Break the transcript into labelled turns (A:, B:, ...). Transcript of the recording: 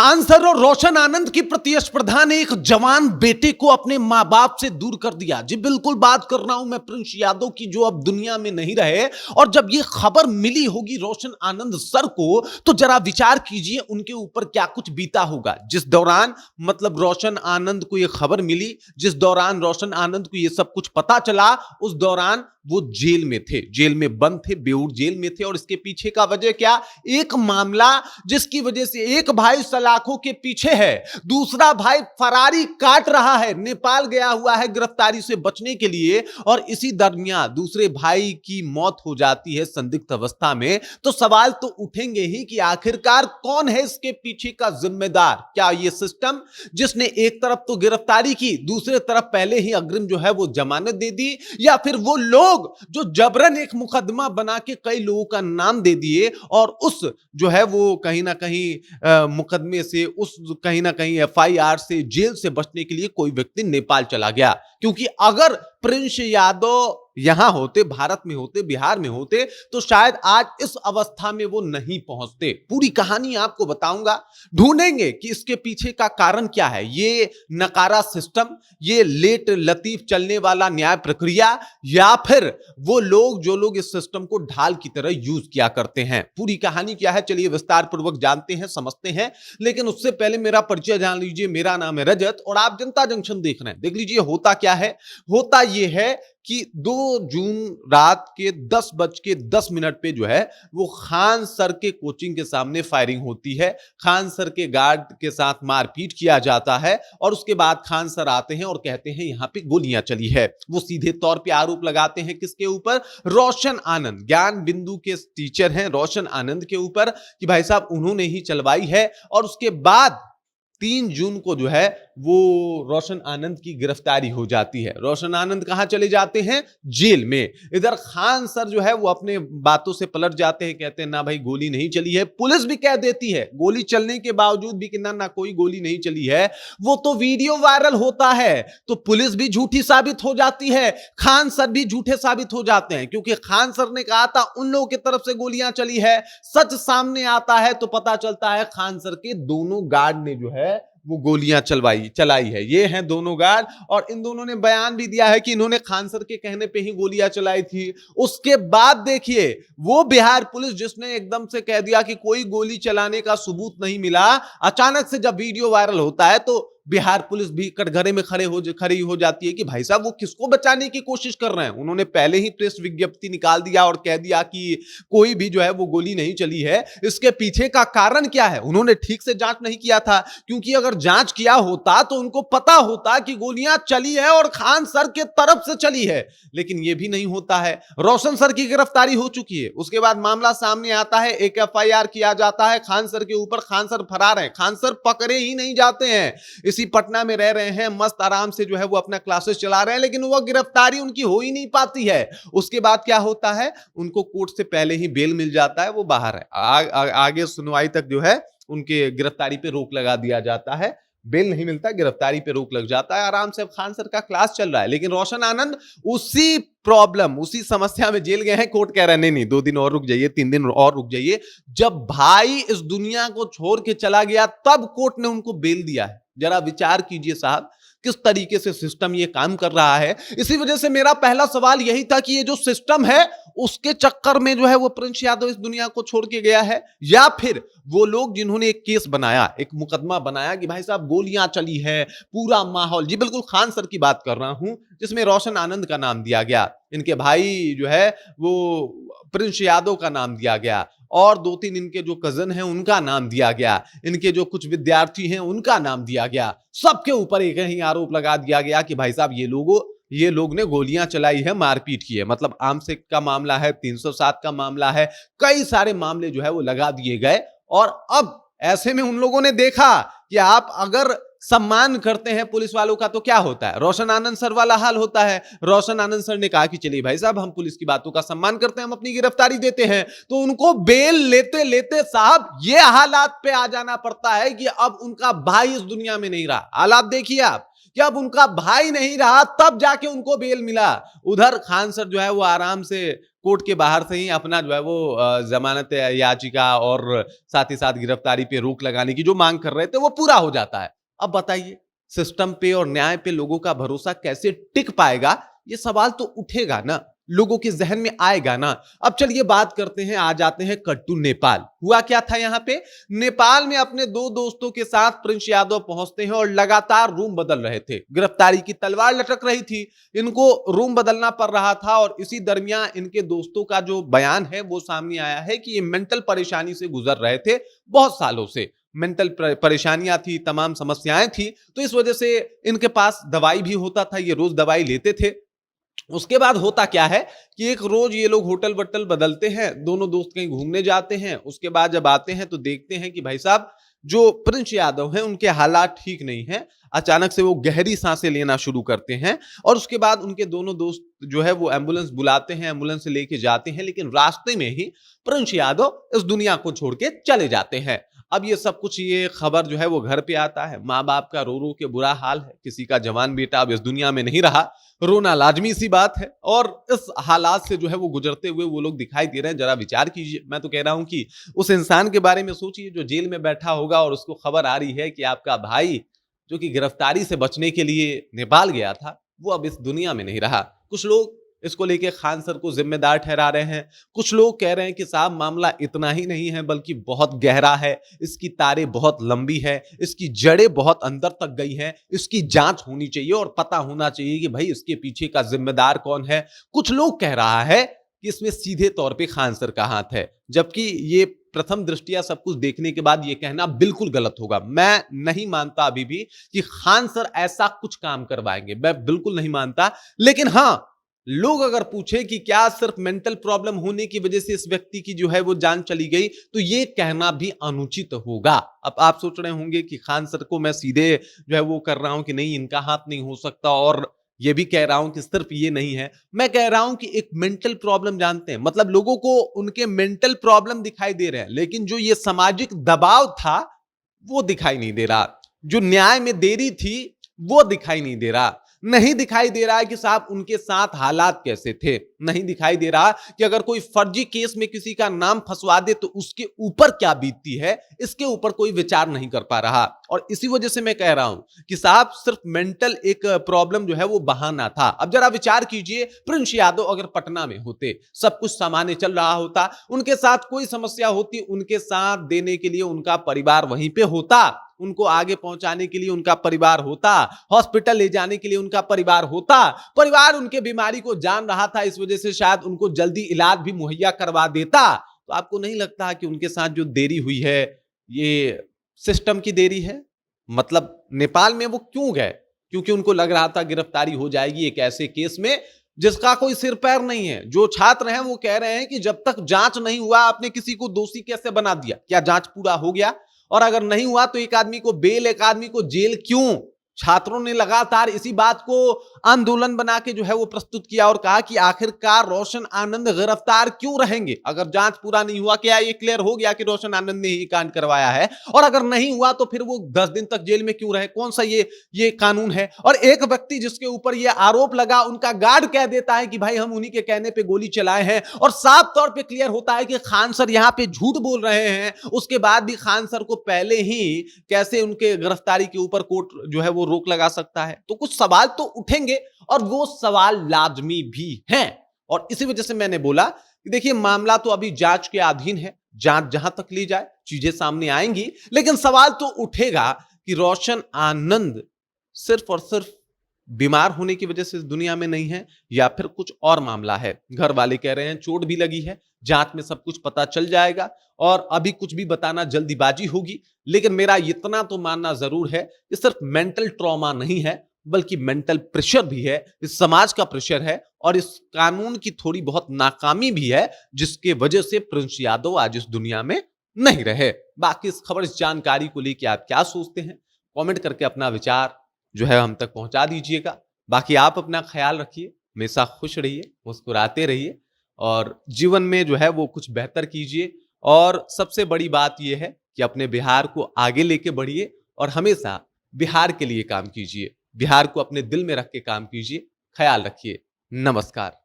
A: Khan sir और रोशन आनंद की प्रतिस्पर्धा ने एक जवान बेटे को अपने मां बाप से दूर कर दिया। जी बिल्कुल बात कर रहा हूं मैं प्रिंस यादव की, जो अब दुनिया में नहीं रहे। और जब ये खबर मिली होगी रोशन आनंद सर को, तो जरा विचार कीजिए उनके ऊपर क्या कुछ बीता होगा। जिस दौरान मतलब रोशन आनंद को ये खबर मिली, जिस दौरान रोशन आनंद को ये सब कुछ पता चला, उस दौरान वो जेल में थे, जेल में बंद थे, बेऊर जेल में थे। और इसके पीछे का वजह क्या? एक मामला जिसकी वजह से एक भाई सलाखों के पीछे है, दूसरा भाई फरारी काट रहा है, नेपाल गया हुआ है गिरफ्तारी से बचने के लिए। और इसी दरमियान दूसरे भाई की मौत हो जाती है संदिग्ध अवस्था में। तो सवाल तो उठेंगे ही कि आखिरकार कौन है इसके पीछे का जिम्मेदार? क्या ये सिस्टम जिसने एक तरफ तो गिरफ्तारी की, दूसरे तरफ पहले ही अग्रिम जो है वो जमानत दे दी, या फिर वो लोग जो जबरन एक मुकदमा बना के कई लोगों का नाम दे दिए और उस जो है वो कहीं ना कहीं मुकदमे से, उस कहीं ना कहीं एफआईआर से, जेल से बचने के लिए कोई व्यक्ति नेपाल चला गया। क्योंकि अगर प्रिंस यादव यहां होते, भारत में होते, बिहार में होते, तो शायद आज इस अवस्था में वो नहीं पहुंचते। पूरी कहानी आपको बताऊंगा, ढूंढेंगे कि इसके पीछे का कारण क्या है। ये नकारा सिस्टम, ये लेट लतीफ चलने वाला न्याय प्रक्रिया, या फिर वो लोग जो लोग इस सिस्टम को ढाल की तरह यूज किया करते हैं। पूरी कहानी क्या है, चलिए विस्तार पूर्वक जानते हैं, समझते हैं। लेकिन उससे पहले मेरा परिचय जान लीजिए। मेरा नाम है रजत और आप जनता जंक्शन देख रहे हैं। देख लीजिए होता क्या है। होता यह है कि 2 जून रात के 10:10 पे जो है वो खान सर के कोचिंग के सामने फायरिंग होती है। खान सर के गार्ड के साथ मारपीट किया जाता है और उसके बाद खान सर आते हैं और कहते हैं यहां पे गोलियां चली है। वो सीधे तौर पे आरोप लगाते हैं किसके ऊपर? रोशन आनंद, ज्ञान बिंदु के टीचर हैं रोशन आनंद के ऊपर, कि भाई साहब उन्होंने ही चलवाई है। और उसके बाद 3 जून को जो है वो रोशन आनंद की गिरफ्तारी हो जाती है। रोशन आनंद कहां चले जाते हैं? जेल में। इधर खान सर जो है वो अपने बातों से पलट जाते हैं, कहते हैं ना भाई गोली नहीं चली है। पुलिस भी कह देती है गोली चलने के बावजूद भी कि ना ना कोई गोली नहीं चली है। वो तो वीडियो वायरल होता है, तो पुलिस भी झूठी साबित हो जाती है, खान सर भी झूठे साबित हो जाते हैं। क्योंकि खान सर ने कहा था उन लोगों की तरफ से गोलियां चली है, सच सामने आता है तो पता चलता है खान सर के दोनों गार्ड ने जो है वो गोलियां चलाई है। ये हैं दोनों गार्ड, और इन दोनों ने बयान भी दिया है कि इन्होंने खान सर के कहने पे ही गोलियां चलाई थी। उसके बाद देखिए वो बिहार पुलिस जिसने एकदम से कह दिया कि कोई गोली चलाने का सबूत नहीं मिला, अचानक से जब वीडियो वायरल होता है तो बिहार पुलिस भी कटघरे में खड़ी हो जाती है कि भाई साहब वो किसको बचाने की कोशिश कर रहे हैं। उन्होंने पहले ही प्रेस विज्ञप्ति निकाल दिया और कह दिया कि कोई भी जो है वो गोली नहीं चली है। इसके पीछे का कारण क्या है? उन्होंने ठीक से जांच नहीं किया था, क्योंकि अगर जांच किया होता तो उनको पता होता कि गोलियां चली है और खान सर के तरफ से चली है। लेकिन यह भी नहीं होता है। रोशन सर की गिरफ्तारी हो चुकी है, उसके बाद मामला सामने आता है, एक एफआईआर किया जाता है खान सर के ऊपर। खान सर फरार हैं, खान सर पकड़े ही नहीं जाते हैं, इसी पटना में रह रहे हैं, मस्त आराम से जो है वो अपना क्लासेस चला रहे हैं, लेकिन वो गिरफ्तारी उनकी हो ही नहीं पाती है। उसके बाद क्या होता है? उनको कोर्ट से पहले ही बेल मिल जाता है, वो बाहर है। आगे सुनवाई तक जो है उनके गिरफ्तारी पे रोक लगा दिया जाता है। बेल नहीं मिलता, गिरफ्तारी पे रोक लग जाता है, आराम से खान सर का क्लास चल रहा है। लेकिन रोशन आनंद उसी प्रॉब्लम, उसी समस्या में जेल गए हैं। कोर्ट कह रहा है नहीं 2 दिन और रुक जाइए, 3 दिन और रुक जाइए। जब भाई इस दुनिया को छोड़ के चला गया तब कोर्ट ने उनको बेल दिया है। जरा विचार कीजिए साहब किस तरीके से सिस्टम ये काम कर रहा है। इसी वजह से मेरा पहला सवाल यही था कि ये जो सिस्टम है उसके चक्कर में जो है वो प्रिंस यादव इस दुनिया को छोड़ के गया है, या फिर वो लोग जिन्होंने एक केस बनाया, एक मुकदमा बनाया कि भाई साहब गोलियां चली है, पूरा माहौल। जी बिल्कुल खान सर की बात कर रहा हूं, जिसमें रोशन आनंद का नाम दिया गया, इनके भाई जो है वो प्रिंस यादव का नाम दिया गया, और 2-3 इनके जो कजन हैं उनका नाम दिया गया, इनके जो कुछ विद्यार्थी हैं उनका नाम दिया गया। सबके ऊपर एक ही आरोप लगा दिया गया कि भाई साहब ये लोग ने गोलियां चलाई है, मारपीट की है। मतलब आमसेक का मामला है, 307 का मामला है, कई सारे मामले जो है वो लगा दिए गए। और अब ऐसे में उन लोगों ने देखा कि आप अगर सम्मान करते हैं पुलिस वालों का तो क्या होता है? रोशन आनंद सर वाला हाल होता है। रोशन आनंद सर ने कहा कि चलिए भाई साहब हम पुलिस की बातों का सम्मान करते हैं, हम अपनी गिरफ्तारी देते हैं। तो उनको बेल लेते लेते साहब ये हालात पे आ जाना पड़ता है कि अब उनका भाई इस दुनिया में नहीं रहा। हालात देखिए आप कि अब उनका भाई नहीं रहा, तब जाके उनको बेल मिला। उधर खान सर जो है वो आराम से कोर्ट के बाहर से ही अपना जो है वो जमानत याचिका और साथ ही साथ गिरफ्तारी पे रोक लगाने की जो मांग कर रहे थे वो पूरा हो जाता है। अब बताइए सिस्टम पे और न्याय पे लोगों का भरोसा कैसे टिक पाएगा? ये सवाल तो उठेगा ना, लोगों के जहन में आएगा ना। अब चलिए बात करते हैं, आ जाते हैं कट्टू नेपाल। हुआ क्या था यहां पे? नेपाल में अपने दो दोस्तों के साथ प्रिंस यादव पहुंचते हैं और लगातार रूम बदल रहे थे। गिरफ्तारी की तलवार लटक रही थी, इनको रूम बदलना पड़ रहा था और इसी दरमियान इनके दोस्तों का जो बयान है वो सामने आया है कि ये मेंटल परेशानी से गुजर रहे थे बहुत सालों से। मेंटल परेशानियां थी, तमाम समस्याएं थी, तो इस वजह से इनके पास दवाई भी होता था, ये रोज दवाई लेते थे। उसके बाद होता क्या है कि एक रोज ये लोग होटल वटल बदलते हैं, दोनों दोस्त कहीं घूमने जाते हैं। उसके बाद जब आते हैं तो देखते हैं कि भाई साहब जो प्रिंस यादव हैं उनके हालात ठीक नहीं हैं। अचानक से वो गहरी सांसें लेना शुरू करते हैं और उसके बाद उनके दोनों दोस्त जो है वो एम्बुलेंस बुलाते हैं, एम्बुलेंस से लेके जाते हैं, लेकिन रास्ते में ही प्रिंस यादव इस दुनिया को छोड़ के चले जाते हैं। अब ये सब कुछ, ये खबर जो है वो घर पे आता है, माँ बाप का रो रो के बुरा हाल है, किसी का जवान बेटा अब इस दुनिया में नहीं रहा, रोना लाजमी सी बात है। और इस हालात से जो है वो गुजरते हुए वो लोग दिखाई दे रहे हैं। जरा विचार कीजिए, मैं तो कह रहा हूं कि उस इंसान के बारे में सोचिए जो जेल में बैठा होगा और उसको खबर आ रही है कि आपका भाई जो कि गिरफ्तारी से बचने के लिए नेपाल गया था वो अब इस दुनिया में नहीं रहा। कुछ लोग इसको लेके खान सर को जिम्मेदार ठहरा रहे हैं, कुछ लोग कह रहे हैं कि साहब मामला इतना ही नहीं है बल्कि बहुत गहरा है, इसकी तारें बहुत लंबी है, इसकी जड़ें बहुत अंदर तक गई हैं, इसकी जांच होनी चाहिए और पता होना चाहिए कि भाई इसके पीछे का जिम्मेदार कौन है। कुछ लोग कह रहा है कि इसमें सीधे तौर पे खान सर का हाथ है, जबकि ये प्रथम दृष्टिया सब कुछ देखने के बाद ये कहना बिल्कुल गलत होगा। मैं नहीं मानता अभी भी कि खान सर ऐसा कुछ काम करवाएंगे, मैं बिल्कुल नहीं मानता। लेकिन हां, लोग अगर पूछे कि क्या सिर्फ मेंटल प्रॉब्लम होने की वजह से इस व्यक्ति की जो है वो जान चली गई, तो ये कहना भी अनुचित होगा। अब आप सोच रहे होंगे कि खान सर को मैं सीधे जो है वो कर रहा हूं कि नहीं इनका हाथ नहीं हो सकता, और ये भी कह रहा हूं कि सिर्फ ये नहीं है। मैं कह रहा हूं कि एक मेंटल प्रॉब्लम जानते हैं, मतलब लोगों को उनके मेंटल प्रॉब्लम दिखाई दे रहे हैं, लेकिन जो ये सामाजिक दबाव था वो दिखाई नहीं दे रहा, जो न्याय में देरी थी वो दिखाई नहीं दे रहा। नहीं दिखाई दे रहा है कि साहब उनके साथ हालात कैसे थे, नहीं दिखाई दे रहा कि अगर कोई फर्जी केस में किसी का नाम फंसवा दे तो उसके ऊपर क्या बीतती है, इसके ऊपर कोई विचार नहीं कर पा रहा। और इसी वजह से मैं कह रहा हूं कि साहब सिर्फ मेंटल एक प्रॉब्लम जो है वो बहाना था। अब जरा विचार कीजिए, प्रिंस यादव अगर पटना में होते, सब कुछ सामान्य चल रहा होता, उनके साथ कोई समस्या होती, उनके साथ देने के लिए उनका परिवार वहीं पे होता, उनको आगे पहुंचाने के लिए उनका परिवार होता, हॉस्पिटल ले जाने के लिए उनका परिवार होता, परिवार उनके बीमारी को जान रहा था, इस वजह से शायद उनको जल्दी इलाज भी मुहैया करवा देता। तो आपको नहीं लगता कि उनके साथ जो देरी हुई है ये सिस्टम की देरी है? मतलब नेपाल में वो क्यों गए? क्योंकि उनको लग रहा था गिरफ्तारी हो जाएगी एक ऐसे केस में जिसका कोई सिर पैर नहीं है। जो छात्र हैं वो कह रहे हैं कि जब तक जांच नहीं हुआ आपने किसी को दोषी कैसे बना दिया? क्या जांच पूरा हो गया? और अगर नहीं हुआ तो एक आदमी को बेल, एक आदमी को जेल क्यों? छात्रों ने लगातार इसी बात को आंदोलन बना के जो है वो प्रस्तुत किया और कहा कि आखिरकार रोशन आनंद गिरफ्तार क्यों रहेंगे? अगर जांच पूरा नहीं हुआ, क्या ये क्लियर हो गया कि रोशन आनंद ने ही कांड करवाया है? और अगर नहीं हुआ तो फिर वो 10 दिन तक जेल में क्यों रहे? कौन सा ये कानून है? और एक व्यक्ति जिसके ऊपर ये आरोप लगा, उनका गार्ड कह देता है कि भाई हम उन्हीं के कहने पे गोली चलाए हैं, और साफ तौर पे क्लियर होता है कि खान सर यहां पे झूठ बोल रहे हैं। उसके बाद भी खान सर को पहले ही कैसे उनके गिरफ्तारी के ऊपर कोर्ट जो है वो रोक लगा सकता है? तो कुछ सवाल तो उठेंगे और वो सवाल लाजमी भी हैं। और इसी वजह से मैंने बोला कि देखिए मामला तो अभी जांच के अधीन है, जांच जहां तक ली जाए चीजें सामने आएंगी, लेकिन सवाल तो उठेगा कि रोशन आनंद सिर्फ और सिर्फ बीमार होने की वजह से इस दुनिया में नहीं है या फिर कुछ और मामला है। घर वाले कह रहे हैं चोट भी लगी है, जांच में सब कुछ पता चल जाएगा और अभी कुछ भी बताना जल्दीबाजी होगी। लेकिन मेरा इतना तो मानना जरूर है कि सिर्फ मेंटल ट्रॉमा नहीं है बल्कि मेंटल प्रेशर भी है, इस समाज का प्रेशर है और इस कानून की थोड़ी बहुत नाकामी भी है, जिसके वजह से प्रिंस यादव आज इस दुनिया में नहीं रहे। बाकी इस खबर, इस जानकारी को लेकर आप क्या सोचते हैं? कमेंट करके अपना विचार जो है हम तक पहुंचा दीजिएगा। बाकी आप अपना ख्याल रखिए, हमेशा खुश रहिए, मुस्कुराते रहिए और जीवन में जो है वो कुछ बेहतर कीजिए। और सबसे बड़ी बात यह है कि अपने बिहार को आगे लेके बढ़िए और हमेशा बिहार के लिए काम कीजिए, बिहार को अपने दिल में रख के काम कीजिए। ख्याल रखिए। नमस्कार।